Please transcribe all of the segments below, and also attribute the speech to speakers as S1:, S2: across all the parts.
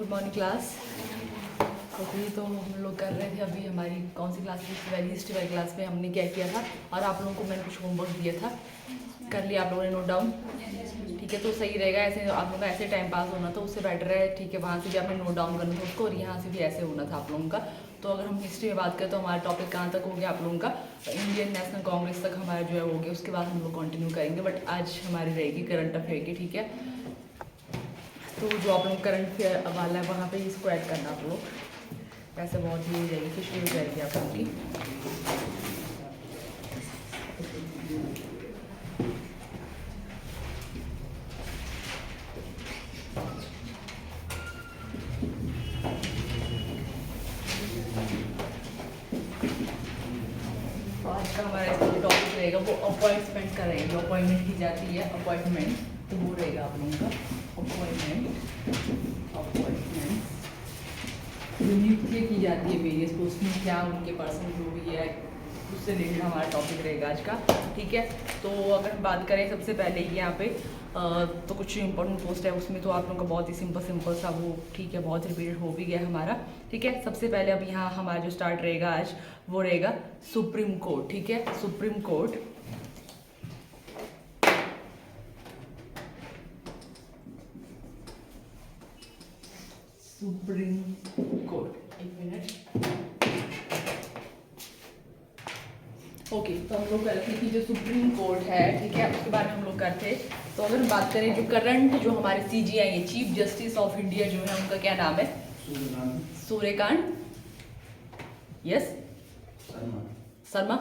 S1: Good morning class. अभी तो हम लोग कर रहे थे अभी हमारी कौन सी क्लास थी, पहली हिस्ट्री वाली क्लास में हमने क्या किया था और आप लोगों को मैंने कुछ होमवर्क दिया था, कर लिया आप लोगों ने नोट डाउन? ठीक है, तो सही रहेगा। ऐसे आप लोगों का ऐसे टाइम पास होना था, उससे बेटर है। ठीक है, वहाँ से भी आपने नोट डाउन करना था उसको, और यहाँ से भी ऐसे होना था आप लोगों का। तो अगर हम हिस्ट्री में बात करें तो हमारा टॉपिक कहाँ तक हो गया आप लोगों का, इंडियन नेशनल कांग्रेस तक हमारा जो है हो गया। उसके बाद हम लोग कंटिन्यू करेंगे, बट आज हमारी रहेगी करंट अफेयर की। ठीक है, तो जो आप लोग करंट अफेयर वाला है वहाँ पे इसको ऐड करना आप लोग, ऐसे बहुत ही हो जाएगी, खुशी हो जाएगी आप लोगों की। आज का हमारा जो टॉपिक रहेगा वो अपॉइंटमेंट का रहेगा। जो अपॉइंटमेंट की जाती है अपॉइंटमेंट, तो वो रहेगा आप लोगों का अपॉइंटमेंट जो नियुक्ति की जाती है वेरियस पोस्ट में, क्या उनके पर्सन जो भी है उससे रिलेटेड हमारा टॉपिक रहेगा आज का। ठीक है, तो अगर हम बात करें सबसे पहले यहाँ पे तो कुछ इंपॉर्टेंट पोस्ट है उसमें, तो आप लोगों का बहुत ही सिंपल सा वो, ठीक है, बहुत रिपीटेड हो भी गया हमारा। ठीक है, सबसे पहले अब यहाँ हमारा जो स्टार्ट रहेगा आज वो रहेगा सुप्रीम कोर्ट। ठीक है, सुप्रीम कोर्ट। सुप्रीम कोर्ट, एक मिनट। ओके, तो हम लोग करते हैं कि जो सुप्रीम कोर्ट है, ठीक है, उसके बारे में हम लोग करते हैं। तो अगर हम बात करें जो करंट जो हमारे सीजीआई है, चीफ जस्टिस ऑफ इंडिया जो है, उनका क्या नाम है? सूर्यकांत। यस, शर्मा।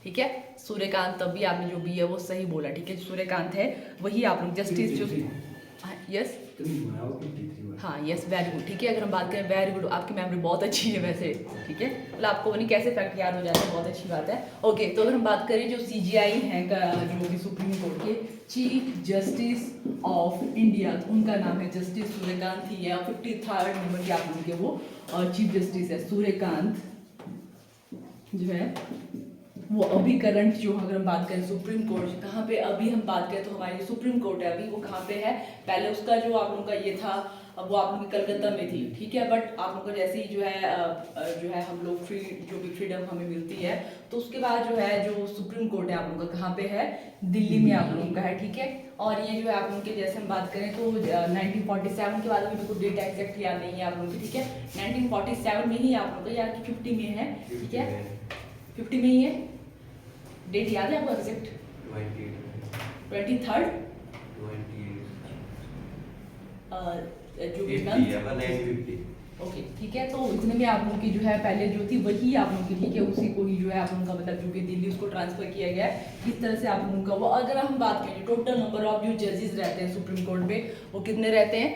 S1: ठीक है, सूर्यकांत, तभी आपने जो भी है वो सही बोला। ठीक है, सूर्यकांत है वही आप लोग जस्टिस जो। यस, हाँ, यस, वेरी गुड। ठीक है, अगर हम बात करें, वेरी गुड, आपकी मेमोरी बहुत अच्छी है वैसे। ठीक है, मतलब आपको नहीं कैसे फैक्ट याद हो जाता है, बहुत अच्छी बात है। ओके, तो अगर हम बात करें जो सीजीआई है जो भी सुप्रीम कोर्ट के चीफ जस्टिस ऑफ इंडिया, उनका नाम है जस्टिस सूर्यकांत ही है। 53rd नंबर के आप लोगों के वो चीफ जस्टिस है सूर्यकांत जो है वो। अभी करंट जो अगर हम बात करें सुप्रीम कोर्ट कहाँ पे, अभी हम बात करें तो हमारी जो सुप्रीम कोर्ट है अभी वो कहाँ पे है? पहले उसका जो आप लोगों का ये था वो आप लोगों की कलकत्ता में थी। ठीक है, बट आप लोगों को जैसे ही जो है हम लोग जो भी फ्रीडम हमें मिलती है, तो उसके बाद जो है जो सुप्रीम कोर्ट है आप लोगों का कहाँ पे है? दिल्ली में आप लोगों का है। ठीक है, और ये जो है आप लोगों के जैसे हम बात करें तो 1947 के बाद अभी बिल्कुल डेट एग्जैक्ट याद नहीं है आप लोगों की। ठीक है, 1947 में ही आप लोगों का, या 50 में है? ठीक है, 50 में ही है। डेट याद है आपको एग्जैक्ट? 23rd जो भी ओके, ठीक है, तो इतने में आप लोगों की जो है पहले जो थी वही आप लोगों की, ठीक है, उसी को ही जो है आप लोगों का मतलब जो भी दिल्ली उसको ट्रांसफर किया गया है। इस तरह से आप लोगों का वो, अगर हम बात करें टोटल नंबर ऑफ जो जजेस रहते हैं सुप्रीम कोर्ट में, वो कितने रहते हैं?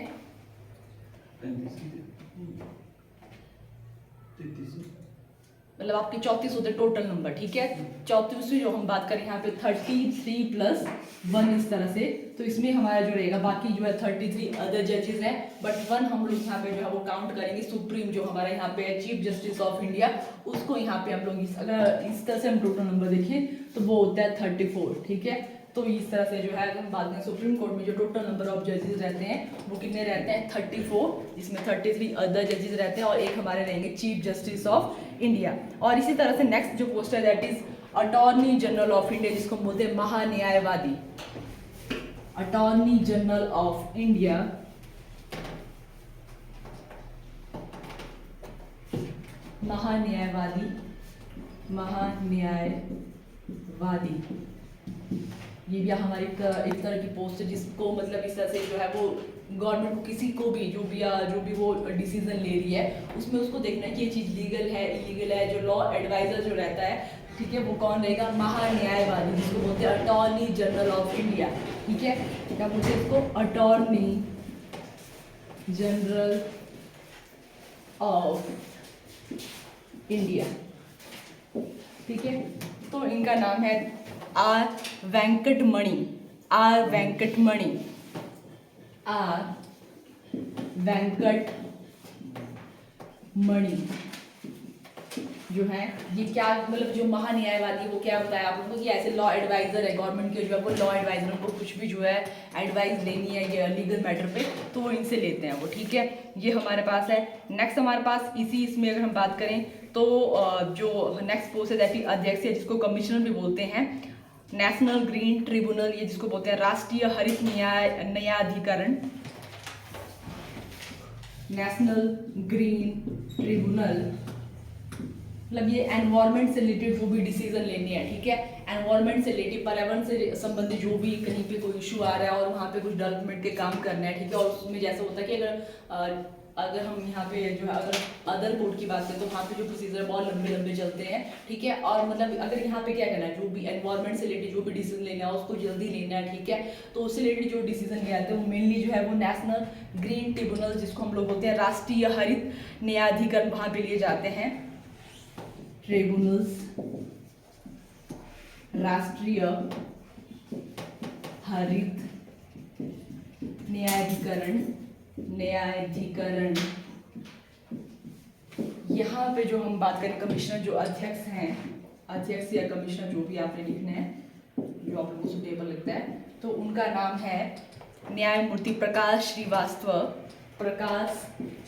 S1: मतलब आपके 34 होते टोटल नंबर। ठीक है, 34 जो हम बात करें यहाँ पे 33 + 1 इस तरह से, तो इसमें हमारा जो रहेगा बाकी जो है 33 अदर जजेस हैं, बट 1 हम लोग यहाँ पे जो है वो काउंट करेंगे सुप्रीम जो हमारा यहाँ पे है चीफ जस्टिस ऑफ इंडिया, उसको यहाँ पे हम लोग अगर इस तरह से हम टोटल नंबर देखें तो वो होता है 34। ठीक है, तो इस तरह से जो है अगर हम बात करें सुप्रीम कोर्ट में जो टोटल नंबर ऑफ जजेस रहते हैं वो कितने रहते हैं? 34, जिसमें 33 अदर जजेस रहते हैं और एक हमारे रहेंगे चीफ जस्टिस ऑफ इंडिया। और इसी तरह से नेक्स्ट जो पोस्ट है that is attorney general of India, जिसको बोलते हैं महान्यायवादी। अटॉर्नी जनरल ऑफ इंडिया, महान्यायवादी, ये भी हमारी एक तरह की पोस्ट है जिसको मतलब इस तरह से जो है वो गवर्नमेंट को किसी को भी जो भी वो डिसीजन ले रही है उसमें उसको देखना है कि ये चीज़ लीगल है इलीगल है। जो लॉ एडवाइजर जो रहता है, ठीक है, वो कौन रहेगा? महान्यायवादी, जिसको बोलते हैं अटॉर्नी जनरल ऑफ इंडिया। ठीक है, क्या बोलते हैं इसको? Attorney general of India. ठीक है, तो इनका नाम है R Venkatamani. R Venkatamani, R Venkatamani. जो है ये क्या मतलब जो महान्यायवादी वो क्या बताया आप लोगों को कि ऐसे लॉ एडवाइजर है गवर्नमेंट के जो है वो लॉ एडवाइजर उनको कुछ भी जो है एडवाइस लेनी है ये लीगल मैटर पे तो वो इनसे लेते हैं वो, ठीक है। ये हमारे पास है। नेक्स्ट हमारे पास इसी इसमें अगर हम बात करें तो जो नेक्स्ट पोस्ट है दैट इज अध्यक्ष है जिसको कमिश्नर भी बोलते हैं। नेशनल ग्रीन ट्रिब्यूनल ये जिसको बोलते हैं राष्ट्रीय हरित न्यायाधिकरण, नेशनल ग्रीन ट्रिब्यूनल मतलब ये एनवायरनमेंट से रिलेटेड जो भी डिसीजन लेने हैं, ठीक है। एनवायरनमेंट से रिलेटेड पर्यावरण से संबंधित जो भी कहीं पे कोई इशू आ रहा है और वहाँ पे कुछ डेवलपमेंट के काम करना है, ठीक है। और उसमें जैसे होता है कि अगर हम यहाँ पे जो है अगर अदर कोर्ट की बात करें तो वहाँ पे जो प्रोसीजर बहुत लंबे लंबे चलते हैं, ठीक है। और मतलब अगर यहाँ पे क्या करना है जो भी एनवायरनमेंट से रिलेटेड जो भी डिसीजन लेना है उसको जल्दी लेना है, ठीक है। तो उससे रिलेटेड जो डिसीजन ले आते हैं वो मेनली जो है वो नेशनल ग्रीन ट्रिब्यूनल जिसको हम लोग बोलते हैं राष्ट्रीय हरित न्यायाधिकरण वहाँ पे लिए जाते हैं। ट्रिब्यूनल्स राष्ट्रीय हरित न्यायाधिकरण यहाँ पे जो हम बात करें कमिश्नर जो अध्यक्ष हैं, अध्यक्ष या कमिश्नर जो भी आपने लिखना है जो आप लोगों को सुटेबल लगता है, तो उनका नाम है न्यायमूर्ति प्रकाश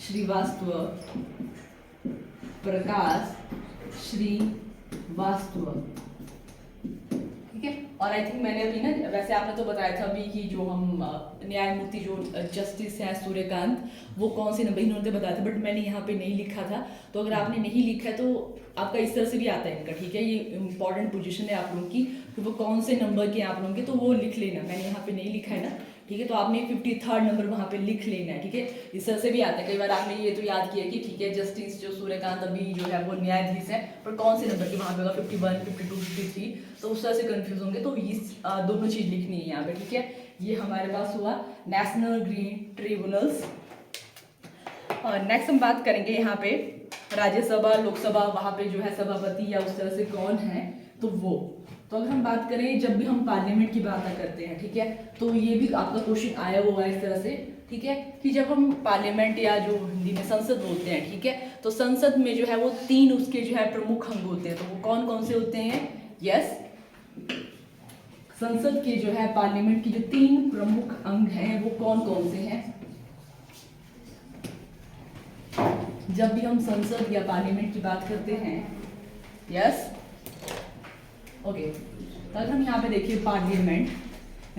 S1: श्रीवास्तव। ठीक है। और आई थिंक मैंने अभी ना वैसे आपने तो बताया था अभी कि जो हम न्यायमूर्ति जो जस्टिस हैं सूर्यकांत वो कौन से नंबर इन्होंने बताया था, बट मैंने यहाँ पे नहीं लिखा था। तो अगर आपने नहीं लिखा है तो आपका इस तरह से भी आता है इनका, ठीक है। ये इंपॉर्टेंट पोजीशन है आप लोगों की कि वो कौन से नंबर के आप लोगों के, तो वो लिख लेना। मैंने यहाँ पे नहीं लिखा है ना, ठीक है। तो आपने 53rd नंबर वहाँ पे लिख लेना है, ठीक है। इस तरह से भी आता है। कई बार आपने ये तो याद किया कि ठीक है जस्टिस जो सूर्यकांत अभी जो है वो न्यायाधीश है, पर कौन से नंबर के वहाँ पे होगा 51, 52, 53, तो उस तरह से कंफ्यूज होंगे। तो इस दोनों चीज लिखनी है यहाँ पे, ठीक है। ये हमारे पास हुआ नेशनल ग्रीन ट्रिब्यूनल्स। नेक्स्ट हम बात करेंगे यहाँ पे राज्यसभा लोकसभा वहाँ पे जो है सभापति या उस तरह से कौन है, तो वो तो अगर हम बात करें जब भी हम पार्लियामेंट की बात करते हैं, ठीक है, तो ये भी आपका क्वेश्चन आया हुआ है इस तरह से, ठीक है, कि जब हम पार्लियामेंट या जो हिंदी में संसद बोलते हैं, ठीक है, तो संसद में जो है वो 3 उसके जो है प्रमुख अंग होते हैं। तो वो कौन कौन से होते हैं? यस, संसद के जो है पार्लियामेंट की जो 3 प्रमुख अंग हैं वो कौन कौन से हैं? जब भी हम संसद या पार्लियामेंट की बात करते हैं, यस, ओके, तो अगर हम यहाँ पे देखिए पार्लियामेंट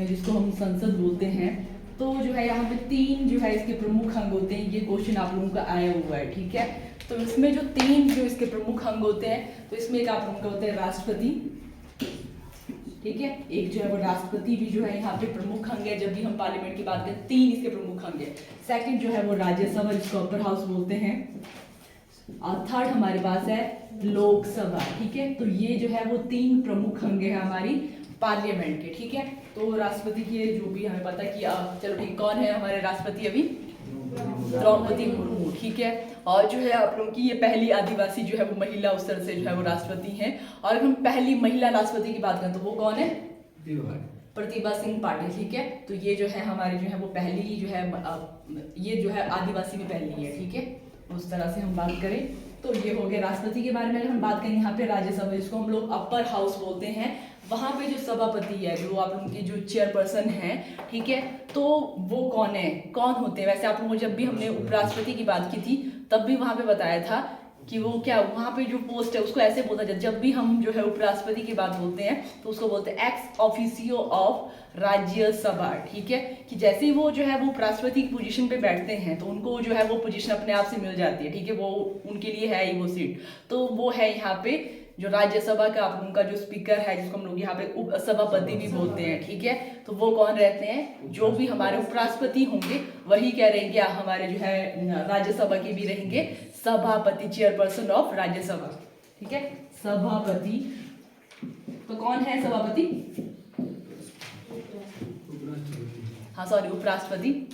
S1: जिसको हम संसद बोलते हैं, तो जो है यहाँ पे 3 जो है इसके प्रमुख अंग होते हैं। ये क्वेश्चन आप लोगों का आया हुआ है, ठीक है। तो इसमें जो 3 जो इसके प्रमुख अंग होते हैं, तो इसमें एक आप लोगों का होता है राष्ट्रपति, ठीक है। एक जो है वो राष्ट्रपति भी जो है यहाँ पे प्रमुख अंग है। जब भी हम पार्लियामेंट की बात करें 3 इसके प्रमुख अंग है। सेकंड जो है वो राज्यसभा जिसको अपर हाउस बोलते हैं, और थर्ड हमारे पास है लोकसभा, ठीक है। तो ये जो है वो 3 प्रमुख अंग है हमारी पार्लियामेंट के, ठीक है। तो राष्ट्रपति की जो भी हमें पता है कि चलो ठीक, कौन है हमारे राष्ट्रपति अभी? द्रौपदी मुर्मू, ठीक है। और जो है आप लोगों की ये पहली आदिवासी जो है वो महिला उस तरह से जो है वो राष्ट्रपति हैं। और अगर हम पहली महिला राष्ट्रपति की बात करें तो वो कौन है? प्रतिभा सिंह पाटिल, ठीक है। तो ये जो है हमारी जो है वो पहली जो है ये जो है आदिवासी में पहली है, ठीक है। उस तरह से हम बात करें तो ये हो गया राष्ट्रपति के बारे में। अगर हम बात करें यहाँ पे राज्यसभा जिसको हम लोग अपर हाउस बोलते हैं, वहाँ पे जो सभापति है, जो आप लोगों की जो चेयरपर्सन है, ठीक है, तो वो कौन है, कौन होते हैं? वैसे आप लोगों को जब भी हमने उपराष्ट्रपति की बात की थी तब भी वहाँ पे बताया था कि वो क्या वहाँ पे जो पोस्ट है उसको ऐसे बोलता है। जब भी हम जो है उपराष्ट्रपति की बात बोलते हैं तो उसको बोलते हैं एक्स ऑफिसियो ऑफ राज्यसभा, ठीक है। कि जैसे ही वो जो है वो उपराष्ट्रपति की पोजीशन पे बैठते हैं तो उनको जो है वो पोजीशन अपने आप से मिल जाती है, ठीक है। वो उनके लिए है ही वो सीट। तो वो है यहाँ पे जो राज्यसभा का आप उनका जो स्पीकर है, जिसको हम लोग यहाँ पे उपसभापति भी बोलते हैं, ठीक है। तो वो कौन रहते हैं? जो भी हमारे उपराष्ट्रपति होंगे वही क्या रहेंगे, हमारे जो है राज्यसभा के भी रहेंगे सभापति, चेयरपर्सन ऑफ राज्यसभा, ठीक है। सभापति, तो कौन है सभापति? हाँ सॉरी, उपराष्ट्रपति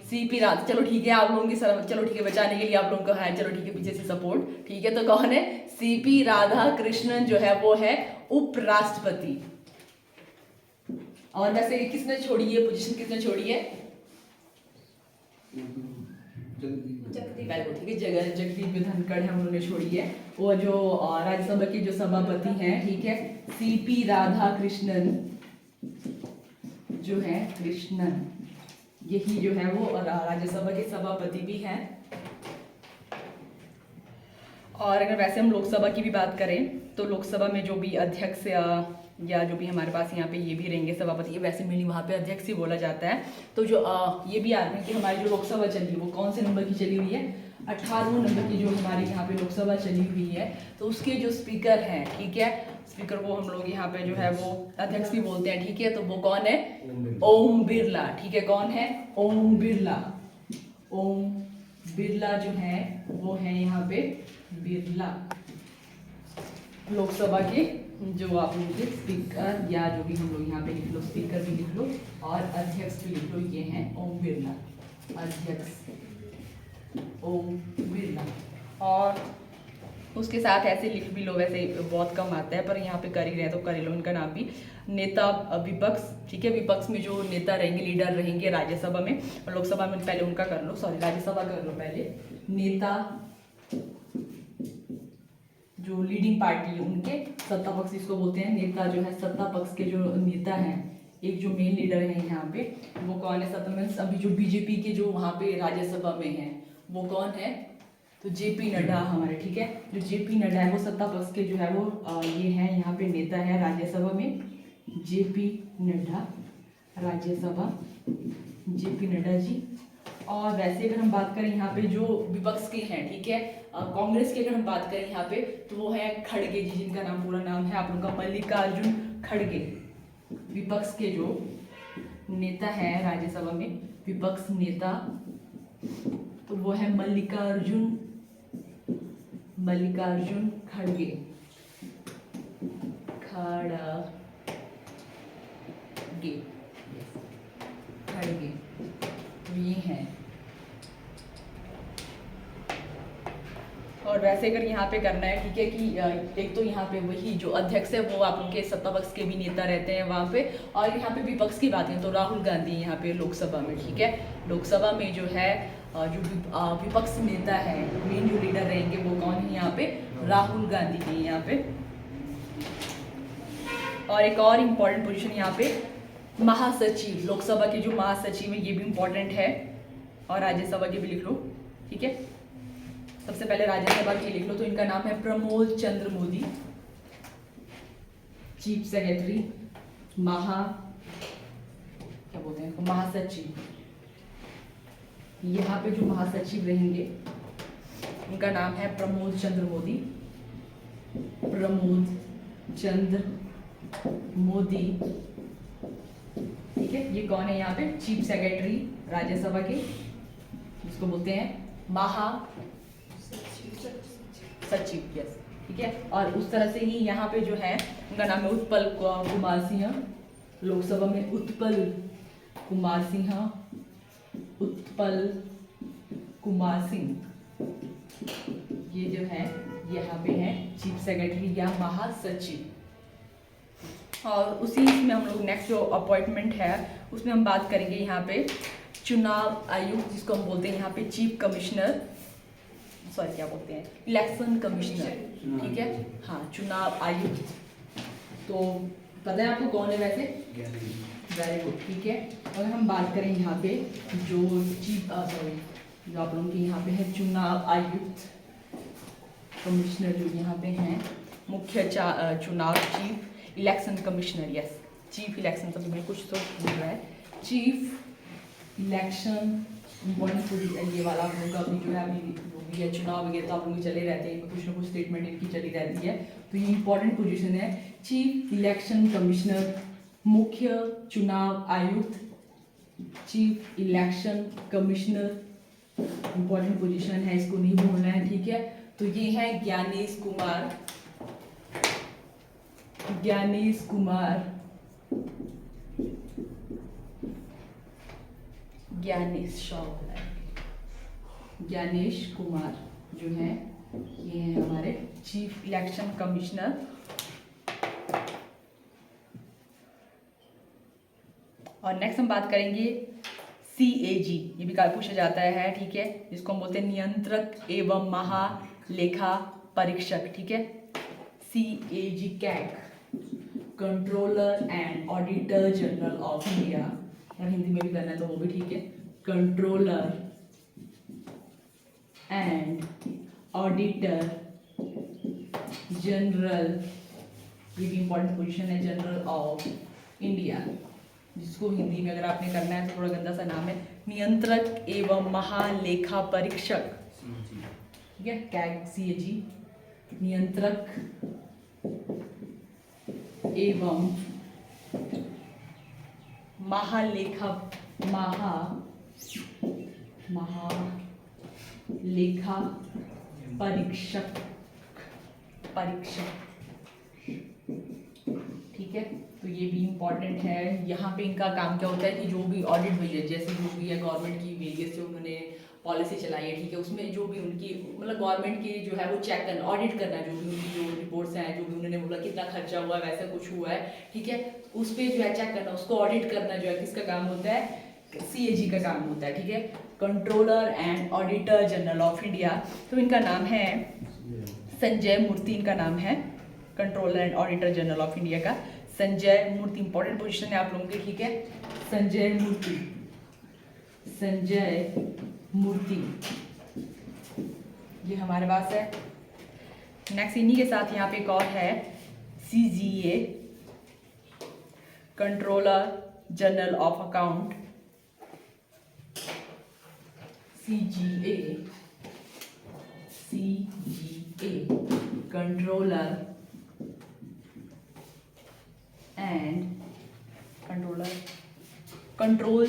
S1: सीपी राधा। चलो ठीक है, आप लोगों की चलो ठीक है, बचाने के लिए आप लोगों का है, चलो ठीक है, पीछे से सपोर्ट, ठीक है। तो कौन है? सीपी राधा कृष्णन जो है वो है उपराष्ट्रपति। और वैसे किसने छोड़ी है पोजीशन, किसने छोड़ी है? ठीक है, जगह जगदीप धनखड़ है, उन्होंने छोड़ी है। वो जो राज्यसभा के जो सभापति हैं, ठीक है, सीपी राधाकृष्णन जो है, कृष्णन, यही जो है वो राज्यसभा के सभापति भी हैं। और अगर वैसे हम लोकसभा की भी बात करें तो लोकसभा में जो भी अध्यक्ष या जो भी हमारे पास यहाँ पे ये भी रहेंगे सभापति, वैसे मिली वहाँ पे अध्यक्ष ही बोला जाता है। तो जो ये भी आते हैं कि हमारी जो लोकसभा चली है वो कौन से नंबर की चली हुई है, 18वें नंबर की जो हमारे यहाँ पे लोकसभा चली हुई है। तो उसके जो स्पीकर हैं, ठीक है, स्पीकर को हम लोग यहाँ पे जो है वो अध्यक्ष भी बोलते हैं, ठीक है। तो वो कौन है, ओम बिरला, ठीक है, कौन है, ओम बिरला। ओम बिरला जो है वो है यहाँ पे बिरला, लोकसभा के जो आप लोग स्पीकर, या जो भी हम लोग यहाँ पे लिख लो, स्पीकर भी लिख लो और अध्यक्ष भी लिख लो, ये हैं ओम बिरला, अध्यक्ष ओम बिरला। और उसके साथ ऐसे लिख भी लो, वैसे बहुत कम आता है पर यहाँ पे कर ही रहे हैं तो कर ही लो इनका नाम भी, नेता विपक्ष, ठीक है। विपक्ष में जो नेता रहेंगे, लीडर रहेंगे राज्यसभा में, और लोकसभा में पहले उनका कर लो, सॉरी राज्यसभा कर लो पहले। नेता जो लीडिंग पार्टी है उनके, सत्ता पक्ष इसको बोलते हैं, नेता जो है सत्ता पक्ष के जो नेता हैं, एक जो मेन लीडर है यहाँ पे वो कौन है, सत्ता में अभी जो बीजेपी के जो वहाँ पे राज्यसभा में है वो कौन है, तो जेपी नड्डा हमारे, ठीक है। जो जेपी नड्डा है वो सत्ता पक्ष के जो है वो ये है यहाँ पे नेता है राज्यसभा में, जेपी नड्डा, राज्यसभा जेपी नड्डा जी। और वैसे अगर हम बात करें यहाँ पे जो विपक्ष के हैं, ठीक है, कांग्रेस की अगर हम बात करें यहाँ पे तो वो है खड़गे जी, जिनका नाम पूरा नाम है आप लोगों का मल्लिकार्जुन खड़गे। विपक्ष के जो नेता है राज्यसभा में, विपक्ष नेता, तो वो है मल्लिकार्जुन खड़गे, खड़गे ये हैं। और वैसे अगर यहाँ पे करना है, ठीक है, कि एक तो यहाँ पे वही जो अध्यक्ष है वो आप उनके सत्ता पक्ष के भी नेता रहते हैं वहाँ पे, और यहाँ पे विपक्ष की बात है तो राहुल गांधी यहाँ पे लोकसभा में, ठीक है। लोकसभा में जो है जो विपक्ष नेता है, मेन जो लीडर रहेंगे वो कौन है यहाँ पे, राहुल गांधी जी यहाँ पे। और एक और इम्पोर्टेंट पोजीशन यहाँ पे महासचिव, लोकसभा के जो महासचिव है ये भी इम्पोर्टेंट है, और राज्यसभा के भी लिख लो, ठीक है। सबसे पहले राज्यसभा के लिख लो, तो इनका नाम है प्रमोद चंद्र मोदी, चीफ सेक्रेटरी, क्या बोलते हैं, महासचिव। यहाँ पे जो महासचिव रहेंगे उनका नाम है प्रमोद चंद्र मोदी, प्रमोद चंद्र मोदी, ठीक है। ये कौन है यहाँ पे, चीफ सेक्रेटरी राज्यसभा के, जिसको बोलते हैं सचिव, यस, ठीक है। और उस तरह से ही यहाँ पे जो है उनका नाम है उत्पल कुमार सिंह, लोकसभा में उत्पल कुमार सिंह, ये जो है यहाँ पे है चीफ सेक्रेटरी या महासचिव। और उसी में हम लोग नेक्स्ट जो अपॉइंटमेंट है उसमें हम बात करेंगे यहाँ पे चुनाव आयुक्त, जिसको हम बोलते हैं यहाँ पे चीफ कमिश्नर, सॉरी क्या बोलते हैं, इलेक्शन कमिश्नर, ठीक है, हाँ, चुनाव आयुक्त। तो पता है आपको कौन है वैसे, वेरी गुड, ठीक है। अगर हम बात करें यहाँ पे जो चीफ जो आप लोगों के यहाँ पे है चुनाव आयुक्त कमिश्नर, जो यहाँ पे हैं मुख्य चुनाव, chief election commissioner, yes, chief election, सब में कुछ तो बोल रहा है, चीफ इलेक्शन, ये वाला आप लोगों का अभी जो है अभी जो भी है चुनाव वगैरह तो आप लोग चले रहते हैं, कुछ ना कुछ स्टेटमेंट इनकी चली रहती है, तो ये इंपॉर्टेंट पोजीशन है, चीफ इलेक्शन कमिश्नर, मुख्य चुनाव आयुक्त, chief election commissioner, important position है, इसको नहीं भूलना है, ठीक है। तो ये है ज्ञानेश कुमार जो है ये है हमारे चीफ इलेक्शन कमिश्नर। और नेक्स्ट हम बात करेंगे CAG, ये भी काल पूछा जाता है, ठीक है, जिसको हम बोलते हैं नियंत्रक एवं महालेखा परीक्षक, ठीक है। CAG CAG, controller and auditor general of India, और हिंदी में भी करना है तो वो भी ठीक है, कंट्रोलर एंड ऑडिटर जनरल, ये भी इंपॉर्टेंट पोजीशन है, जनरल ऑफ इंडिया, जिसको हिंदी में अगर आपने करना है तो थोड़ा गंदा सा नाम है, नियंत्रक एवं महालेखा परीक्षक, ठीक है, कैग CAG, नियंत्रक एवं महालेखा परीक्षक, ठीक है। तो ये भी इम्पॉर्टेंट है। यहाँ पे इनका काम क्या होता है कि जो भी ऑडिट हुई है, जैसे जो भी है गवर्नमेंट की वेरियस जो उन्होंने पॉलिसी चलाई है, ठीक है, उसमें जो भी उनकी मतलब गवर्नमेंट की जो है वो चेक करना, ऑडिट करना, जो भी उनकी जो रिपोर्ट्स हैं, जो भी उन्होंने बोला कितना खर्चा हुआ है, वैसा कुछ हुआ है, ठीक है, उस पर जो है चेक करना, उसको ऑडिट करना जो है किसका काम होता है, CAG का काम होता है, ठीक है, controller and auditor general of India. तो इनका नाम है संजय मूर्ति, इनका नाम है controller and auditor general of India का संजय मूर्ति। इंपॉर्टेंट पोजीशन है आप लोगों के, ठीक है, संजय मूर्ति, ये हमारे पास है। नेक्स्ट इन्हीं के साथ यहाँ पे एक और है CGA, controller general of account, CGA, controller and control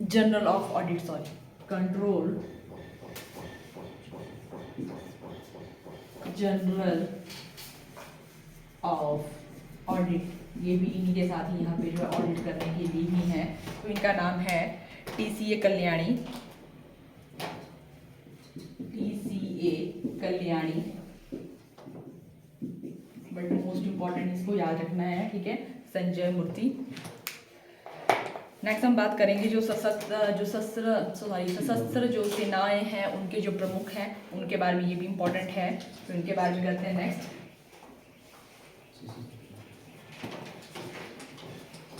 S1: general of audit, control general of audit, ये भी इन्हीं के साथ ही यहाँ पे जो है ऑडिट करने के लिए ही है। तो इनका नाम है TCA Kalyani, but most important इसको याद रखना है, ठीक है, संजय मूर्ति। नेक्स्ट हम बात करेंगे जो सशस्त्र जो सेनाएं हैं, उनके जो प्रमुख हैं, उनके बारे में, ये भी इम्पोर्टेंट है, तो इनके बारे में करते हैं नेक्स्ट।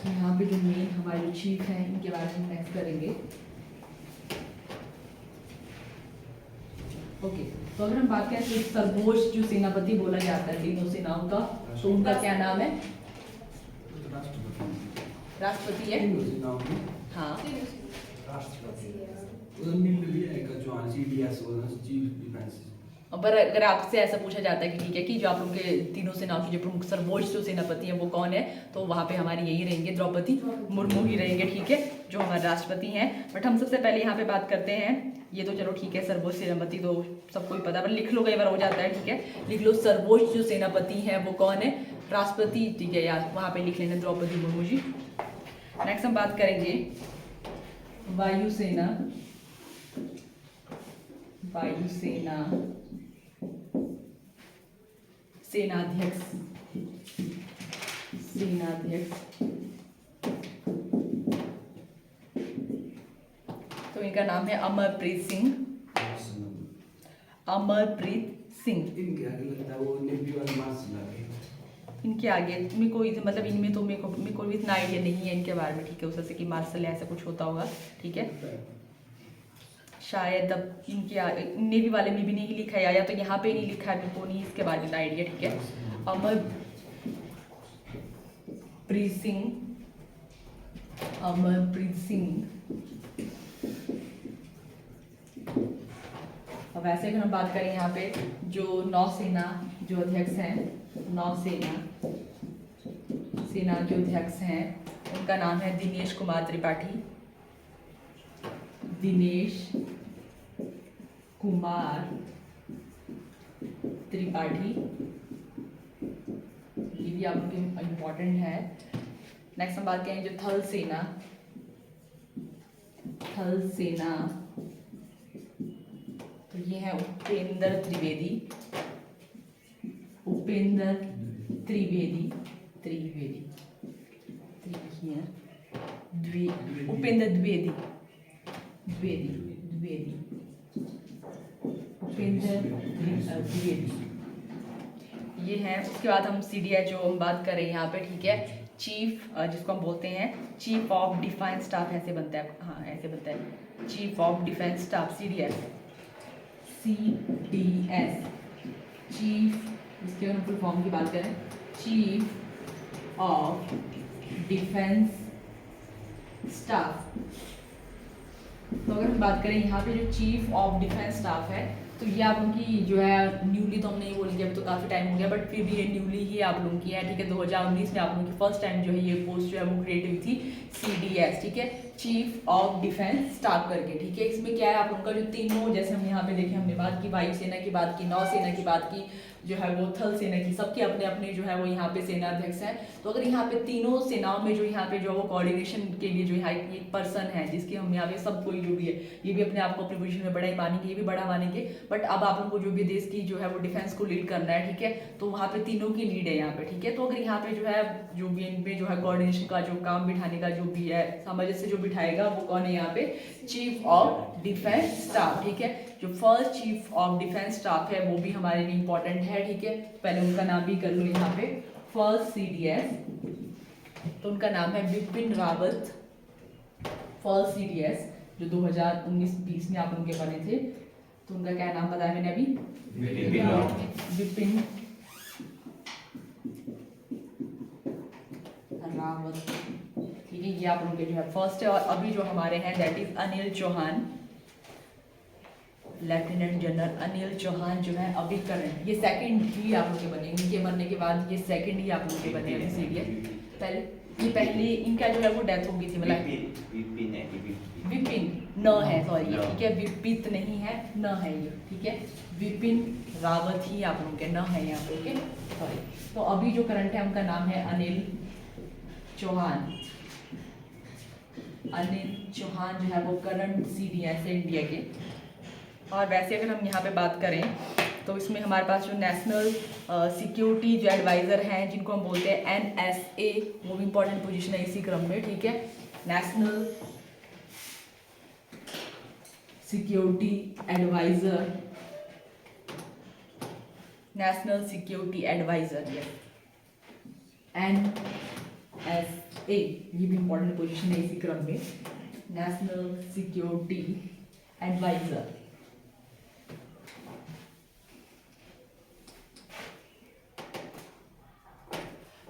S1: यहाँ पे जो मेन हमारे जो चीफ हैं, इनके बारे में नेक्स्ट करेंगे। ओके, तो अगर हम बात करें तो सर्वोच्च जो सेनापति बोला जाता है तीनों सेनाओं का, तो उनका क्या नाम है? राष्ट्रपति है। हाँ, पर अगर आपसे ऐसा पूछा जाता है कि ठीक है कि जो आप लोग के तीनों सेनाओं की जो प्रमुख सर्वोच्च जो सेनापति हैं वो कौन है, तो वहाँ पे हमारी यही रहेंगे, द्रौपदी मुर्मू ही रहेंगे, ठीक है, जो हमारे राष्ट्रपति हैं। बट हम सबसे पहले यहाँ पे बात करते हैं, ये तो चलो ठीक है, सर्वोच्च सेनापति तो सबको ही पता है, पर लिख लो, कई बार हो जाता है, ठीक है, लिख लो सर्वोच्च जो सेनापति हैं वो कौन है, राष्ट्रपति, ठीक है, या वहाँ पे लिख लेना द्रौपदी मुर्मू जी। नेक्स्ट हम बात करेंगे वायुसेना, सेनाध्यक्ष, तो इनका नाम है अमरप्रीत सिंह। इनके आगे मेरे को मतलब इनमें तो मेरे को इतना आइडिया नहीं है इनके बारे में, ठीक है, उस से कि मार्शल ऐसा कुछ होता होगा, ठीक है, शायद अब इनके नेवी वाले में भी नहीं लिखा है, या तो यहाँ पे नहीं लिखा है, मेरे को नहीं इसके बारे में आइडिया, ठीक है। अमरप्रीत सिंह। अब वैसे अगर हम बात करें यहाँ पे जो नौसेना जो अध्यक्ष हैं, सेना के अध्यक्ष हैं, उनका नाम है दिनेश कुमार त्रिपाठी। ये भी आपके इम्पोर्टेंट है। नेक्स्ट हम बात करेंगे जो थल सेना, तो ये है उपेंद्र त्रिवेदी, उपेंद्र द्विवेदी, उपेंद्र द्विवेदी, ये है। उसके बाद हम CDS जो हम बात कर रहे हैं यहाँ पे, ठीक है, चीफ, जिसको हम बोलते हैं चीफ ऑफ डिफेंस स्टाफ, ऐसे बनता है, हाँ ऐसे बनता है, chief of defence staff, CDS, chief, इसके अगर हम फुल फॉर्म की बात करें, चीफ ऑफ डिफेंस स्टाफ। तो अगर हम बात करें यहाँ पे जो चीफ ऑफ डिफेंस स्टाफ है, तो ये आप लोगों की जो है न्यूली, तो हम नहीं बोलेंगे अभी तो काफ़ी टाइम हो गया, बट फिर भी ये न्यूली ही आप लोगों की है, ठीक है। 2019 में आप लोगों की फर्स्ट टाइम जो है ये पोस्ट जो है वो क्रिएट हुई थी, CDS, ठीक है, चीफ ऑफ डिफेंस स्टाफ करके, ठीक है। इसमें क्या है, आप लोगों का जो तीनों, जैसे हम यहाँ पे देखें, हमने बात की वायुसेना की, बात की नौसेना की, बात की जो है वो थल सेना की, सबके अपने अपने जो है वो यहाँ पे सेनाध्यक्ष हैं। तो अगर यहाँ पे तीनों सेनाओं में जो यहाँ पे जो वो कोऑर्डिनेशन के लिए जो यहाँ एक पर्सन है, जिसकी हम यहाँ पे सब कोई जो भी है, ये भी अपने आप को अपनी पोजीशन में बड़ा ही मानेंगे, ये भी बड़ा मानेंगे, बट अब आप लोगों को जो भी देश की जो है वो डिफेंस को लीड करना है, ठीक है, तो वहाँ पे तीनों की लीड है यहाँ पे, ठीक है। तो अगर यहाँ पे जो है जो भी इनपे जो है कोऑर्डिनेशन का जो काम बिठाने का जो भी है सामंजस्य जो बिठाएगा, वो कौन है यहाँ पे, चीफ ऑफ डिफेंस स्टाफ, ठीक है। जो first chief of defence staff है वो भी हमारे लिए इंपॉर्टेंट है, ठीक है। पहले उनका नाम भी कर लो यहाँ पे, फर्स्ट CDS, तो उनका नाम है बिपिन रावत, फर्स्ट CDS, जो 2019-20 में आप उनके बने थे। तो उनका क्या नाम बताया मैंने अभी, बिपिन रावत, ठीक है, ये आप लोगों के जो है फर्स्ट है। और अभी जो हमारे हैं that is Anil Chauhan, lieutenant general Anil Chauhan जो है अभी करंट, ये सेकंड ही आप लोग के बने, इनके मरने के बाद ये सेकंड ही आप लोग के बने हैं CDS। पहले इनका जो है वो डेथ हो गई थी, मतलब विपिन न है, सॉरी, ठीक है, विपित नहीं है, न है ये, ठीक है, विपिन रावत ही आप लोग के न है यहाँ पे, ओके, सॉरी। तो अभी जो करंट है उनका नाम है अनिल चौहान, अनिल चौहान जो है वो करंट CDS है इंडिया के। और वैसे अगर हम यहाँ पे बात करें तो इसमें हमारे पास जो नेशनल सिक्योरिटी जो एडवाइज़र हैं, जिनको हम बोलते हैं NSA, वो भी इंपॉर्टेंट पोजीशन है इसी क्रम में, ठीक है, national security adviser, national security adviser, NSA, ये भी इंपॉर्टेंट पोजीशन है इसी क्रम में, नेशनल सिक्योरिटी एडवाइज़र।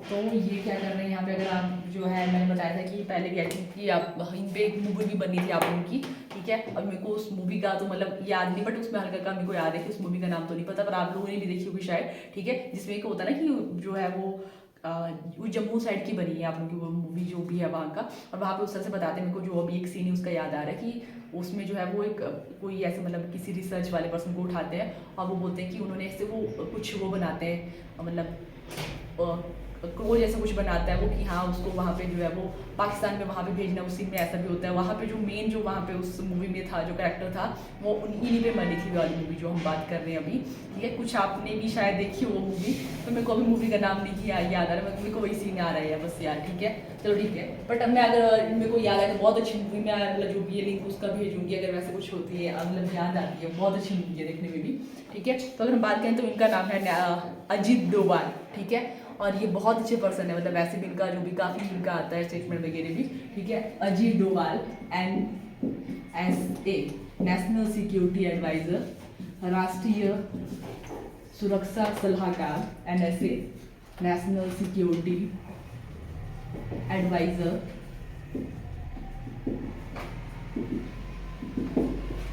S1: तो ये क्या कर रहे हैं यहाँ पे, अगर आप जो है मैंने बताया था कि पहले भी आई थिंक कि आप इन पे एक मूवी भी बनी थी आप लोगों की, ठीक है। अब मेरे को उस मूवी का तो मतलब याद नहीं, बट उसमें हल्का का मेरे को याद है कि उस मूवी का नाम तो नहीं पता, पर आप लोगों ने भी देखी होगी शायद, ठीक है, जिसमें एक होता है ना कि जो है वो जम्मू साइड की बनी है आप लोगों की वो मूवी जो भी है वहाँ का, और वहाँ पे उस तरह से बताते हैं, मेरे को जो अभी एक सीन है उसका याद आ रहा है कि उसमें जो है वो एक कोई ऐसे मतलब किसी रिसर्च वाले पर्सन को उठाते हैं और वो बोलते हैं कि उन्होंने ऐसे वो कुछ वो बनाते हैं, मतलब क्रो जैसा कुछ बनाता है वो, कि हाँ उसको वहाँ पे जो है वो पाकिस्तान में वहाँ पे भेजना, उसी में ऐसा भी होता है। वहाँ पे जो मेन जो वहाँ पे उस मूवी में था जो कैरेक्टर था वो इन्हीं पे बनी थी वाली मूवी जो हम बात कर रहे हैं अभी, ठीक है। कुछ आपने भी शायद देखी हो वो मूवी, तो मेरे को अभी मूवी का नाम नहीं याद आ रहा, मेरे को वही सीन आ रहा है बस यार, ठीक है, चलो ठीक है। बट मैं अगर मेरे को याद आए तो बहुत अच्छी मूवी में मतलब जो भी ये लिंक उसका भेजूंगी अगर वैसे कुछ होती है, मतलब याद आती है, बहुत अच्छी मूवी है देखने में भी, ठीक है। तो अगर हम बात करें तो इनका नाम है अजीत डोभाल, ठीक है, और ये बहुत अच्छे पर्सन है, मतलब वैसे भी इनका जो भी काफ़ी इनका आता है स्टेटमेंट वगैरह भी, ठीक है। Ajit Doval NSA, national security adviser, राष्ट्रीय सुरक्षा सलाहकार, NSA, नेशनल सिक्योरिटी एडवाइज़र।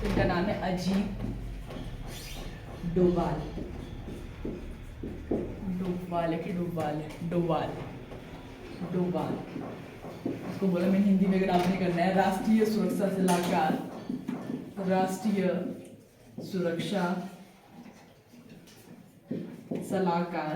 S1: इनका नाम है अजीत डोभाल, डोभाल है कि डोभाल, उसको बोला मैंने हिंदी में, अगर आपने करना है राष्ट्रीय सुरक्षा सलाहकार, राष्ट्रीय सुरक्षा सलाहकार,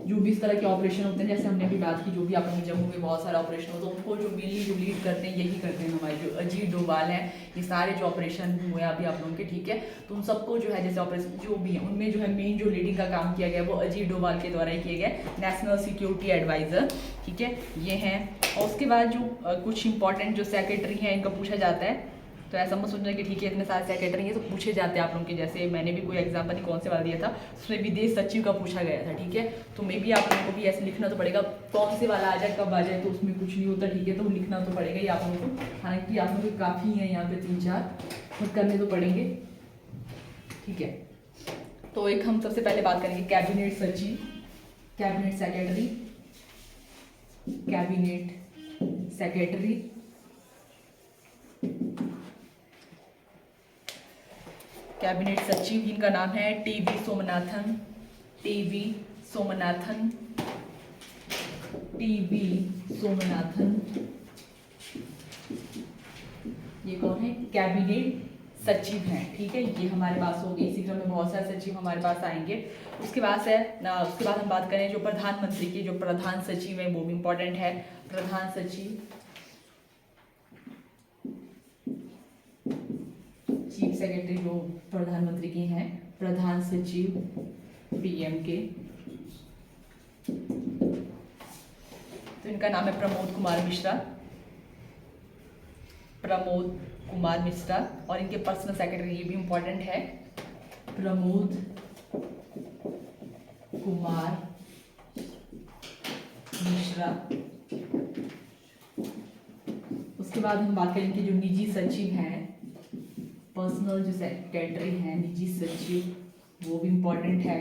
S1: जो भी इस तरह के ऑपरेशन होते हैं, जैसे हमने अभी बात की, जो भी आपने जम्मू में बहुत सारे ऑपरेशन होते हैं, उनको जो मेनली जो लीड करते हैं यही करते हैं हमारे जो अजीत डोभाल हैं। ये सारे जो ऑपरेशन हुए अभी आप लोगों के, ठीक है, तो उन सबको जो है जैसे ऑपरेशन जो भी है उनमें जो है मेन जो लीडिंग का काम किया गया वो अजीत डोभाल के द्वारा ही किया गया, नेशनल सिक्योरिटी एडवाइज़र, ठीक है। ये हैं और उसके बाद जो कुछ इंपॉर्टेंट जो सेक्रेटरी हैं इनका पूछा जाता है। तो ऐसा मत सोचना कि ठीक है इतने सारे सेक्रेटरी हैं तो पूछे जाते हैं आप लोगों के, जैसे मैंने भी कोई एग्जाम्पल नहीं कौन से वाला दिया था, उसमें विदेश सचिव का पूछा गया था। ठीक है, तो मे भी आप लोगों को भी ऐसे लिखना तो पड़ेगा, कौन से वाला आ जाए कब आ जाए तो उसमें कुछ नहीं होता। ठीक है, तो लिखना तो पड़ेगा ही आप लोगों को, हालांकि आप लोगों को काफ़ी हैं यहाँ पे 3-4 खुद करने तो पड़ेंगे। ठीक है, तो एक हम सबसे पहले बात करेंगे कैबिनेट सचिव, cabinet secretary, cabinet secretary, cabinet सचिव इनका नाम है TV Somanathan, TV Somanathan, TV Somanathan. ये कौन है? कैबिनेट सचिव हैं। ठीक है, ये हमारे पास होगी, इसी क्रम में बहुत सारे सचिव हमारे पास आएंगे। उसके बाद उसके बाद हम बात करें जो प्रधानमंत्री के जो प्रधान सचिव हैं वो भी इम्पोर्टेंट है। प्रधान सचिव, चीफ सेक्रेटरी जो प्रधानमंत्री के हैं, प्रधान सचिव पीएम के, तो इनका नाम है प्रमोद कुमार मिश्रा, प्रमोद कुमार मिश्रा। और इनके पर्सनल सेक्रेटरी ये भी इम्पोर्टेंट है, प्रमोद कुमार मिश्रा। उसके बाद हम बात करेंगे जो निजी सचिव हैं, पर्सनल जो सेक्रेटरी हैं निजी सचिव, वो भी इम्पोर्टेंट है।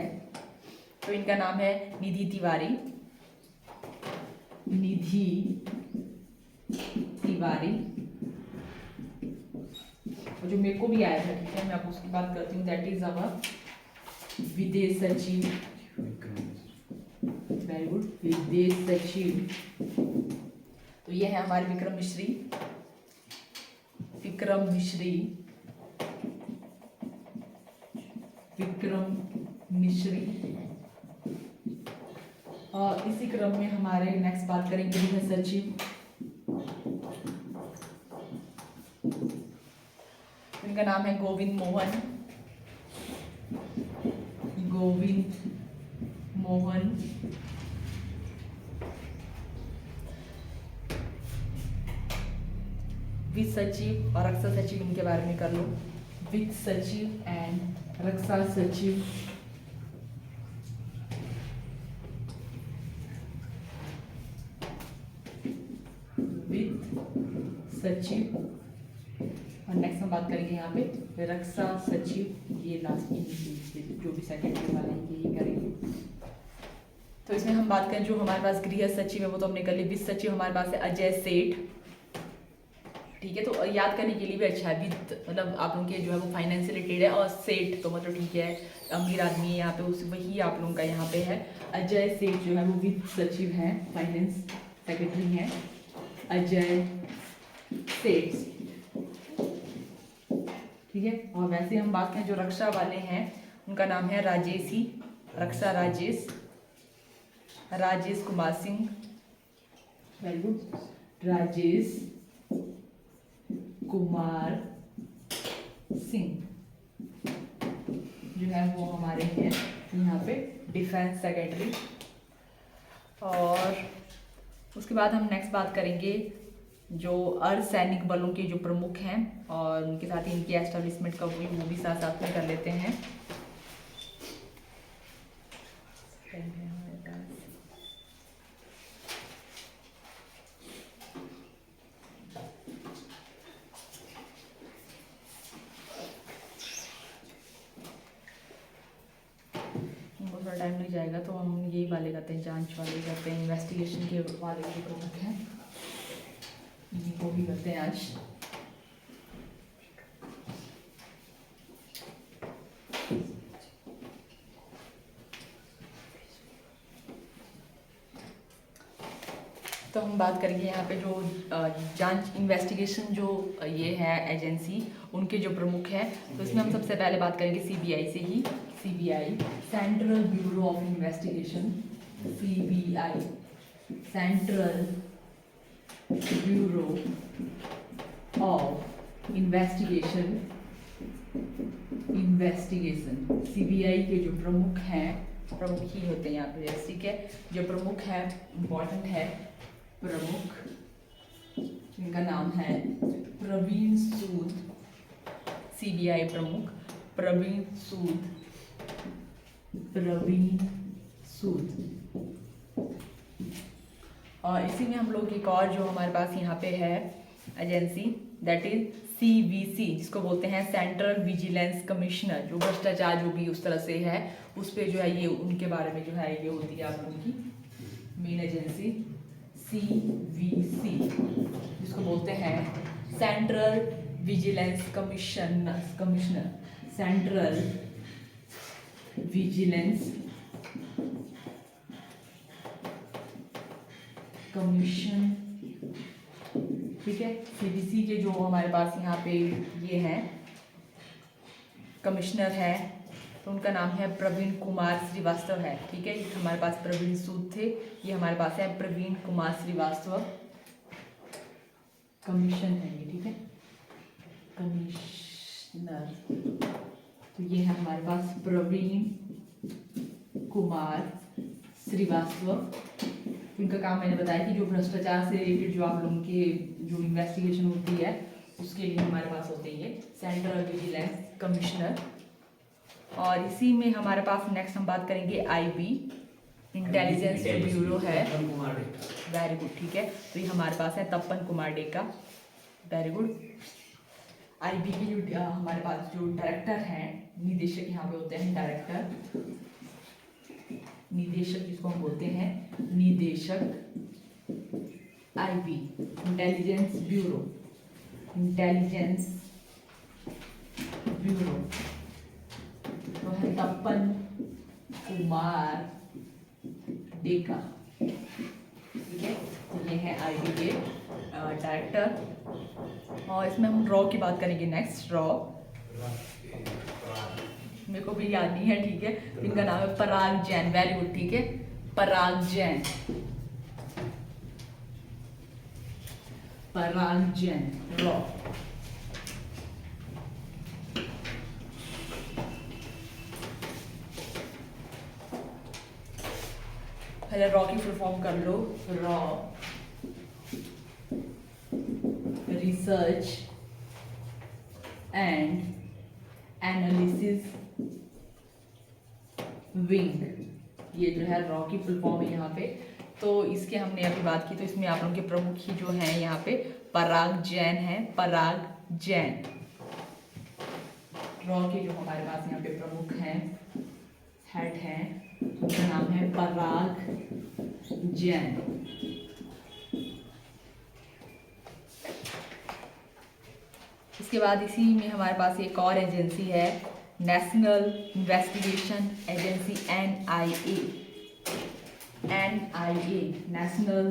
S1: तो इनका नाम है निधि तिवारी, निधि तिवारी। और जो मेरे को भी आया था, ठीक है, मैं आपको उसकी बात करती हूँ, दैट इज अवर विदेश सचिव, वेरी गुड, विदेश सचिव। तो ये है हमारे विक्रम मिश्री, विक्रम मिश्री, विक्रम मिश्री। और इसी क्रम में हमारे नेक्स्ट बात करेंगे गृह सचिव, इनका नाम है गोविंद मोहन, गोविंद मोहन। वित्त सचिव और रक्षा सचिव इनके बारे में कर लो, वित्त सचिव एंड रक्षा सचिव। वित्त सचिव। और नेक्स्ट हम बात करेंगे यहाँ पे रक्षा सचिव, ये लास्ट में जो भी सेक्रेटरी वाले हैं ये करेंगे। तो इसमें हम बात करें जो हमारे पास गृह सचिव है वो तो हमने कर ली। वित्त सचिव हमारे पास है अजय सेठ। ठीक है, तो याद करने के लिए भी अच्छा है, वित्त मतलब आप लोगों के जो है वो फाइनेंस से रिलेटेड है, और सेठ तो मतलब ठीक है अमीर आदमी है यहाँ पे, उस वही आप लोगों का यहाँ पे है। अजय सेठ जो है वो वित्त सचिव हैं, फाइनेंस सेक्रेटरी हैं अजय सेठ। ठीक है, और वैसे हम बात करें जो रक्षा वाले हैं उनका नाम है राजेशी, रक्षा राजेश, राजेश कुमार सिंह, वेरी गुड, राजेश कुमार सिंह जो है वो हमारे हैं यहाँ पे डिफेंस सेक्रेटरी। और उसके बाद हम नेक्स्ट बात करेंगे जो अर्धसैनिक बलों के जो प्रमुख हैं और उनके साथ ही इनकी एस्टेब्लिशमेंट कब हुई वो भी साथ साथ में कर लेते हैं। थोड़ा टाइम लग जाएगा तो हम यही वाले करते हैं, जांच वाले करते हैं, इन्वेस्टिगेशन के वाले जो प्रमुख हैं इनको भी करते हैं आज। तो हम बात करेंगे यहाँ पे जो जांच इन्वेस्टिगेशन जो ये है एजेंसी उनके जो प्रमुख हैं। तो इसमें हम सबसे पहले बात करेंगे सीबीआई से ही। CBI central bureau of investigation, CBI central bureau of investigation, CBI के जो प्रमुख हैं, प्रमुख ही होते हैं यहाँ पे, ठीक है, जो प्रमुख है इम्पॉर्टेंट है, प्रमुख इनका नाम है प्रवीण सूद, सीबीआई प्रमुख प्रवीण सूद, प्रवीण सूद। और इसी में हम लोग एक और जो हमारे पास यहाँ पे है एजेंसी, दैट इज CVC, जिसको बोलते हैं सेंट्रल विजिलेंस कमिश्नर, जो भ्रष्टाचार जो भी उस तरह से है उस पर जो है ये उनके बारे में जो है ये होती है आप लोगों की मेन एजेंसी CVC, जिसको बोलते हैं central vigilance commissioner, central vigilance commission. ठीक है, CVC के जो हमारे पास यहाँ पे ये हैं कमिश्नर है, तो उनका नाम है प्रवीण कुमार श्रीवास्तव है। ठीक है, हमारे पास प्रवीण सूद थे, ये हमारे पास है प्रवीण कुमार श्रीवास्तव, कमीशन है ये। ठीक है, कमिश्नर, तो ये है हमारे पास प्रवीण कुमार श्रीवास्तव। इनका काम मैंने बताया कि जो भ्रष्टाचार से रिलेटेड जो आप लोगों के जो इन्वेस्टिगेशन होती है उसके लिए हमारे पास होते हैं ये सेंट्रल विजिलेंस कमिश्नर। और इसी में हमारे पास नेक्स्ट हम बात करेंगे IB, इंटेलिजेंस ब्यूरो है। Very good. ठीक है, तो ये हमारे पास है Tapan Kumar Deka, very good. IB के जो हमारे पास जो डायरेक्टर हैं, निदेशक यहाँ पे होते हैं डायरेक्टर, निदेशक जिसको हम बोलते हैं निदेशक, IB intelligence bureau, intelligence bureau, तो है तपन कुमार डेका। ठीक है, तो ये है IB के डायरेक्टर। और इसमें हम रॉ की बात करेंगे नेक्स्ट, रॉ मेरे को भी याद नहीं है। ठीक है, इनका नाम है पराग जैन, वेरी गुड। ठीक है, पराग जैन, पराग जैन रॉ। पहले रॉ की फुल फॉर्म कर लो, रॉ रिसर्च एंड एनालिसिस विंग, ये जो है रॉ की फुल फॉर्म है यहाँ पे। तो इसके हमने अभी बात की, तो इसमें आप लोगों के प्रमुख ही जो हैं यहाँ पे पराग जैन हैं, पराग जैन। रॉ के जो हमारे पास यहाँ पे प्रमुख हैं, हेड हैं, उनका नाम है पराग जैन। इसके बाद इसी में हमारे पास एक और एजेंसी है, national investigation agency, NIA, national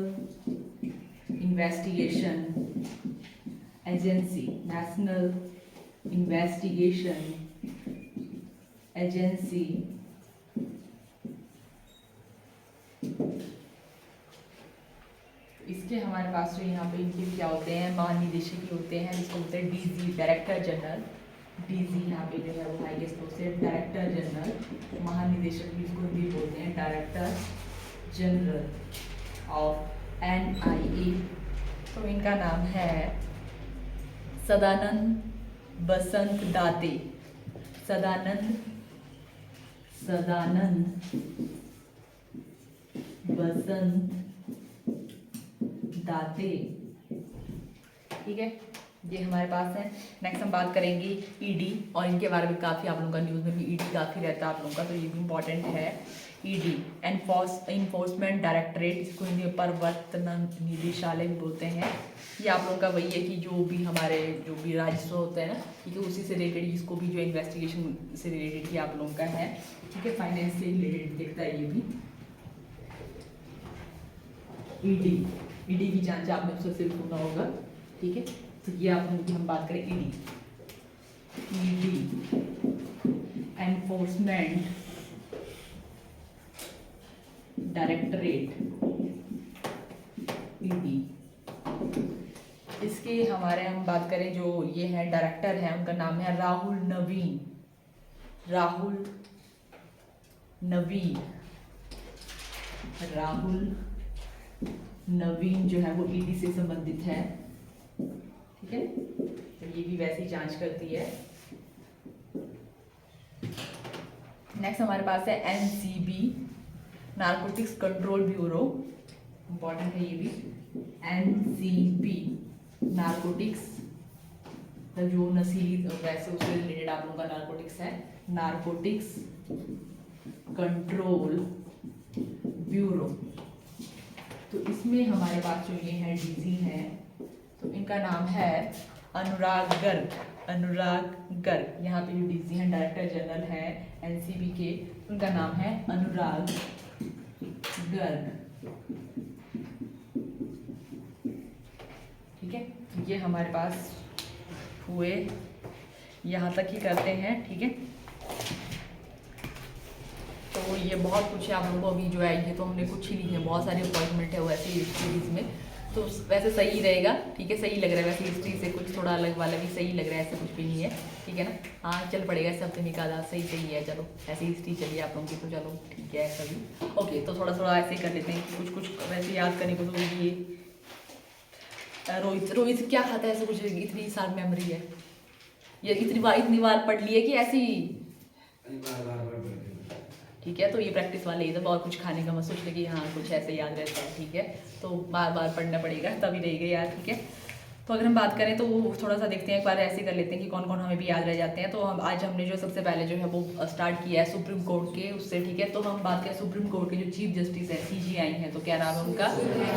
S1: investigation agency, national investigation agency. इसके हमारे पास जो यहाँ पे इनके क्या होते हैं, महानिदेशक ही होते हैं, जिसको बोलते हैं DG, डायरेक्टर जनरल। DG यहाँ पे जो है वो हाईएस्ट पोस्ट है, डायरेक्टर जनरल। महानिदेशक भी इसको भी बोलते हैं डायरेक्टर जनरल ऑफ NIA। तो इनका नाम है सदानंद बसंत दाते, सदानंद बसंत दाते। ठीक है, ये हमारे पास है। नेक्स्ट हम बात करेंगे ED, और इनके बारे में काफ़ी आप लोगों का न्यूज़ में भी ED काफ़ी रहता है आप लोगों का, तो ये भी इम्पॉर्टेंट है। ED एनफोर्समेंट डायरेक्टरेट, इसको हिंदी में प्रवर्तन निदेशालय भी बोलते हैं। ये आप लोगों का वही है कि जो भी हमारे जो भी राजस्व होता है ना, ठीक है, उसी से रिलेटेड, जिसको भी जो इन्वेस्टिगेशन से रिलेटेड ही आप लोगों का है। ठीक है, फाइनेंस से रिलेटेड देखता है ये भी। ED की जांच आपने उससे सिर्फ सुना होगा। ठीक है, तो ये आप लोगों की हम बात करें ED एनफोर्समेंट डायरेक्टरेट, ED। इसके हमारे हम बात करें जो ये है डायरेक्टर है, उनका नाम है राहुल नवीन, राहुल नवीन जो है वो ED से संबंधित है, ठीक है, तो ये भी वैसे ही जांच करती है। नेक्स्ट हमारे पास है NCB, narcotics control bureau, important है ये भी। एनसीबी नारकोटिक्स, जो नशीली वैसे उससे रिलेटेड आप लोगों का नारकोटिक्स है, नारकोटिक्स कंट्रोल ब्यूरो। तो इसमें हमारे पास जो ये है डीसी हैं, तो इनका नाम है अनुराग गर्ग। अनुराग गर्ग, यहाँ पे जो डीसी हैं, डायरेक्टर जनरल है एनसीबी के, उनका नाम है अनुराग गर्ग। ठीक है, ये हमारे पास हुए, यहाँ तक ही करते हैं। ठीक है, तो ये बहुत कुछ है आप लोगों को अभी जो है, ये तो हमने कुछ ही नहीं है, बहुत सारे अपॉइंटमेंट है वैसे ही सीरीज में, तो वैसे सही रहेगा। ठीक है, सही लग रहा है वैसे, हिस्ट्री से कुछ थोड़ा अलग वाला भी सही लग रहा है, ऐसा कुछ भी नहीं है। ठीक है ना, हाँ चल पड़ेगा, इस हफ्ते निकाला सही सही है। चलो ऐसी हिस्ट्री चलिए आप लोगों की, तो चलो ठीक है ऐसा भी ओके। तो थोड़ा थोड़ा ऐसे ही कर लेते हैं कि कुछ कुछ वैसे याद करने को। तो ये रोहित क्या खाता है ऐसे कुछ, इतनी साल मेमोरी है, ये इतनी बार पढ़ लिए कि ऐसी। ठीक है, तो ये प्रैक्टिस वाले ही, तो और कुछ खाने का मत सोच ले कि हाँ कुछ ऐसे याद रहता है। ठीक है, तो बार बार पढ़ना पड़ेगा तभी रहेगा याद। ठीक है, तो अगर हम बात करें तो थोड़ा सा देखते हैं, एक बार ऐसे कर लेते हैं कि कौन कौन हमें भी याद रह जाते हैं। तो हम आज हमने जो सबसे पहले जो है वो स्टार्ट किया है सुप्रीम कोर्ट के उससे। ठीक है, तो हम बात करें सुप्रीम कोर्ट के जो चीफ जस्टिस है सीजीआई हैं, तो क्या नाम है उनका,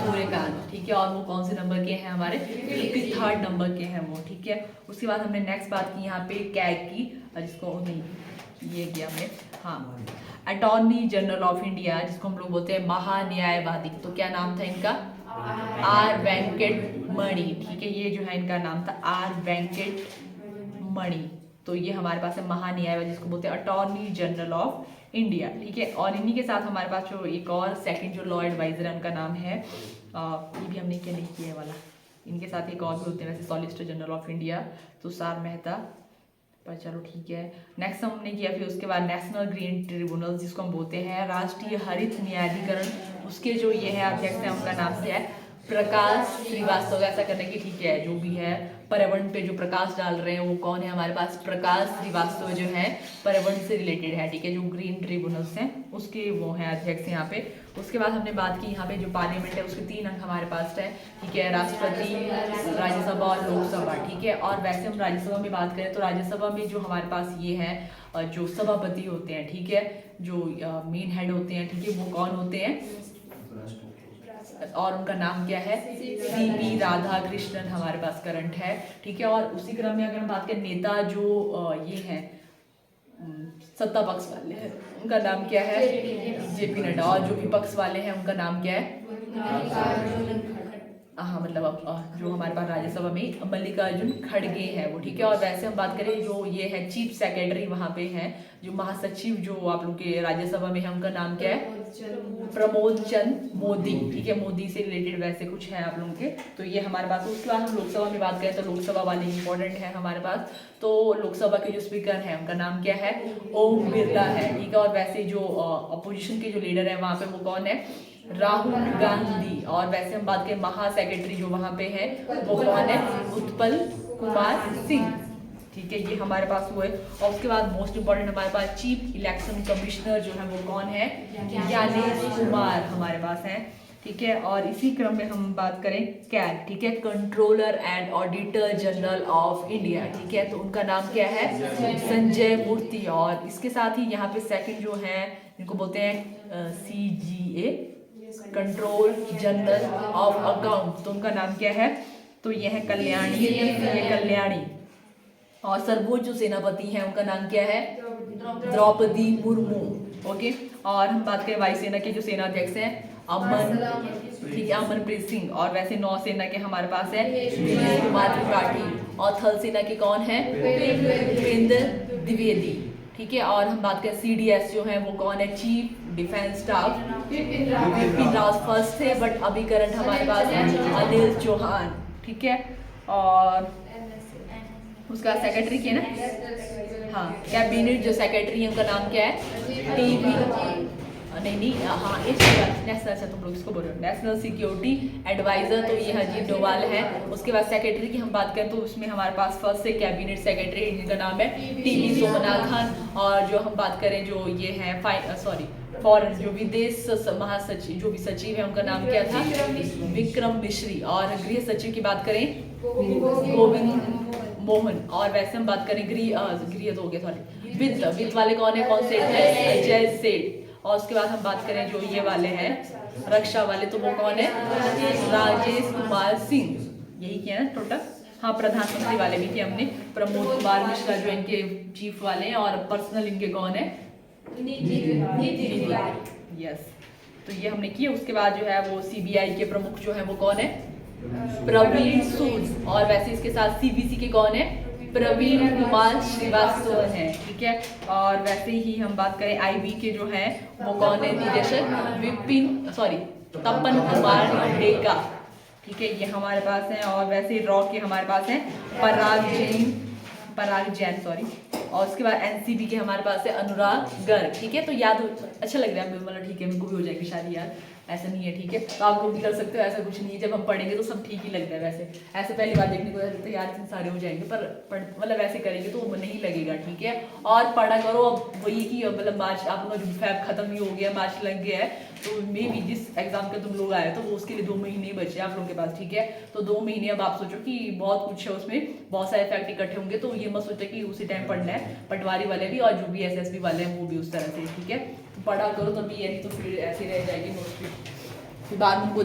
S1: सूर्यकांत। ठीक है, और वो कौन से नंबर के हैं हमारे, 53rd नंबर के हैं वो। ठीक है, उसके बाद हमने नेक्स्ट बात की यहाँ पे कैग की, जिसको नहीं ये किया हमने, हाँ अटॉर्नी जनरल ऑफ इंडिया, जिसको हम लोग बोलते हैं महान्यायवादी। तो क्या नाम था इनका, आर वेंकट मणि। ठीक है, ये जो है इनका नाम था आर वेंकट मणि। तो ये हमारे पास है महान्यायवादी, जिसको बोलते हैं अटॉर्नी जनरल ऑफ इंडिया। ठीक है, और इन्हीं के साथ हमारे पास जो एक और सेकंड जो लॉ एडवाइजर है, उनका नाम है ये भी हमने क्या नहीं किया वाला, इनके साथ एक और भी होते हैं वैसे, solicitor general of India Tushar Mehta, पर चलो ठीक है। नेक्स्ट हमने किया फिर उसके बाद नेशनल ग्रीन ट्रिब्यूनल, जिसको हम बोलते हैं राष्ट्रीय हरित न्यायाधिकरण, उसके जो ये है अध्यक्ष हैं, उनका नाम से है प्रकाश श्रीवास्तव। ऐसा करने की ठीक है, जो भी है पर्यावरण पे जो प्रकाश डाल रहे हैं वो कौन है हमारे पास, प्रकाश श्रीवास्तव जो है पर्यावरण से रिलेटेड है। ठीक है, जो ग्रीन ट्रिब्यूनल्स हैं उसके वो हैं अध्यक्ष यहाँ पे। उसके बाद हमने बात की यहाँ पे जो पार्लियामेंट है उसके 3 अंक हमारे पास है। ठीक है, राष्ट्रपति, राज्यसभा और लोकसभा। ठीक है, और वैसे हम राज्यसभा में बात करें तो राज्यसभा में जो हमारे पास ये है जो सभापति होते हैं, ठीक है, जो मेन हेड होते हैं, ठीक है, वो कौन होते हैं, और उनका नाम क्या है, सीपी राधाकृष्णन हमारे पास करंट है। ठीक है, और उसी क्रम में अगर हम बात करें नेता जो ये हैं सत्ता पक्ष वाले हैं, उनका नाम क्या है, जेपी नड्डा, और जो विपक्ष वाले हैं उनका नाम क्या है, हाँ मतलब अब जो हमारे पास राज्यसभा में मल्लिकार्जुन खड़गे हैं वो। ठीक है, और वैसे हम बात करें जो ये है चीफ सेक्रेटरी वहाँ पे हैं, जो महासचिव जो आप लोग के राज्यसभा में है, उनका नाम क्या है, प्रमोद चंद मोदी। ठीक है, मोदी से रिलेटेड वैसे कुछ है आप लोगों के, तो ये हमारे पास। उसके बाद हम लोकसभा में बात करें तो लोकसभा वाले इंपॉर्टेंट है हमारे पास। तो लोकसभा के जो स्पीकर हैं उनका नाम क्या है, ओम बिरला है। ठीक है, और वैसे जो अपोजिशन के जो लीडर है वहाँ पे वो कौन है, राहुल गांधी। और वैसे हम बात करें महासेक्रेटरी जो वहाँ पे है वो कौन है, उत्पल कुमार सिंह। ठीक है, ये हमारे पास हुए। और उसके बाद मोस्ट इंपॉर्टेंट हमारे पास चीफ इलेक्शन कमिश्नर जो है वो कौन है, ज्ञानेश कुमार हमारे पास हैं। ठीक है, और इसी क्रम में हम बात करें कैग, ठीक है, controller and auditor general of India. ठीक है, तो उनका नाम क्या है, संजय मूर्ति। और इसके साथ ही यहाँ पे सेकंड जो है इनको बोलते हैं CGA, control general of account, तो उनका नाम क्या है, तो ये है कल्याणी, ये कल्याणी। और सर्वोच्च जो सेनापति हैं उनका नाम क्या है, द्रौपदी मुर्मू। ओके, और हम बात करें वायुसेना के जो सेनाध्यक्ष हैं अमन, ठीक है, अमनप्रीत सिंह। और वैसे नौसेना के हमारे पास है दिनेश कुमार त्रिपाठी। और थल सेना के कौन है, उपेंद्र द्विवेदी। ठीक है, और हम बात करें CDS जो है वो कौन है, chief defence staff Vipin Rawat first थे, बट अभी करंट हमारे पास है अनिल चौहान। ठीक है, और उसका सेक्रेटरी क्या ना, हाँ कैबिनेट जो सेक्रेटरी है उनका नाम क्या है, TB नहीं हाँ नेशनल, अच्छा तुम लोग इसको बोल रहे हो नेशनल सिक्योरिटी एडवाइजर, तो ये अजीत डोवाल है। उसके बाद सेक्रेटरी की हम बात करें तो उसमें हमारे पास फर्स्ट से कैबिनेट सेक्रेटरी जिनका नाम है टीवी सोमनाथन, और जो हम बात करें जो ये है फॉरेन जो विदेश महासचिव जो भी सचिव है उनका नाम क्या था, विक्रम मिश्री। और गृह सचिव की बात करें गोविंद मोहन। और वैसे हम बात करें गृह तो हो गया, सॉरी वित्त वाले कौन है, कौन सेठ है, अजय सेठ। और उसके बाद हम बात करें जो ये वाले हैं रक्षा वाले, तो वो कौन है, राजेश कुमार सिंह। यही किया ना टोटल। हाँ प्रधानमंत्री वाले भी किए हमने, प्रमोद कुमार मिश्रा जो इनके चीफ वाले हैं, और पर्सनल इनके कौन है, यस। तो ये हमने किए। उसके बाद जो है वो सीबीआई के प्रमुख जो है वो कौन है, प्रवीण सूद। और वैसे इसके साथ सीबीसी के कौन है, प्रवीण कुमार श्रीवास्तव है, ठीक है। और वैसे ही हम बात करें आईबी के जो है वो कौन है, निदेशक तपन कुमार डेका, ठीक है, ये हमारे पास है। और वैसे रॉ के हमारे पास है पराग जैन। और उसके बाद एनसीबी के हमारे पास है अनुराग गर्ग, ठीक है। तो याद अच्छा लग रहा है, मतलब ठीक है, मेरे को भी हो जाएगी शादी यार, ऐसा नहीं है, ठीक है। तो आप लोग भी कर सकते हो, ऐसा कुछ नहीं है। जब हम पढ़ेंगे तो सब ठीक ही लगता है। वैसे ऐसे पहली बार देखने को लगता है यार इतने सारे हो जाएंगे, पर मतलब ऐसे करेंगे तो वो नहीं लगेगा, ठीक है। और पढ़ा करो। अब वही कि मतलब मार्च आप लोग जो फैब खत्म ही हो गया, मार्च लग गया है, तो मे भी जिस एग्जाम के तुम लोग आए तो वो उसके लिए 2 महीने बचे आप लोगों के पास, ठीक है। तो 2 महीने अब आप सोचो कि बहुत कुछ है उसमें, बहुत सारे फैक्ट इकट्ठे होंगे, तो ये मत सोचो कि उसी टाइम पढ़ना है। पटवारी वाले भी और जो भी एसएसबी वाले हैं वो भी उस तरह से, ठीक है। तो पढ़ा करो तभी, यानी तो फिर ऐसी रह जाएगी मोस्टली, बाद में उनको